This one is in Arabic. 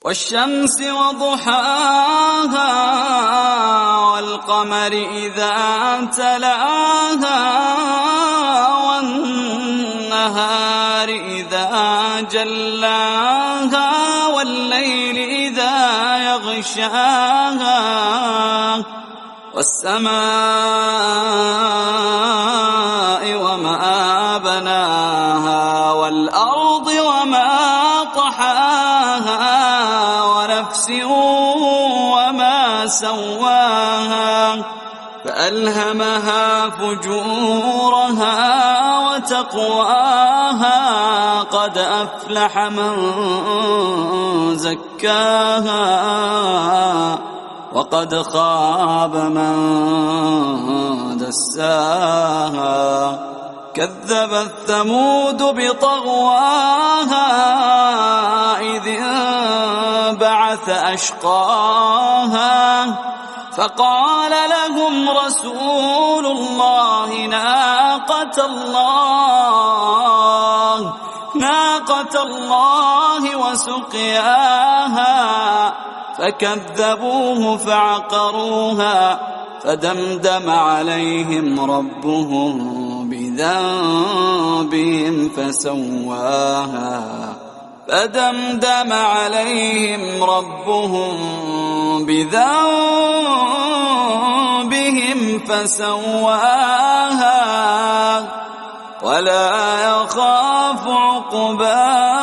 والشمس وضحاها والقمر إذا تلاها والنهار إذا جلاها والليل إذا يغشاها والسماء وما بناها والأرض وما طحاها ونفس وما سواها فألهمها فجورها وتقواها قد أفلح من زكاها وقد خاب من دساها كذبت ثمود بطغواها إذ انبعث أشقاها فقال لهم رسول الله ناقة الله وسقياها فكذبوه فعقروها فدمدم عليهم ربهم بذنبهم فسواها ولا يخاف عقباها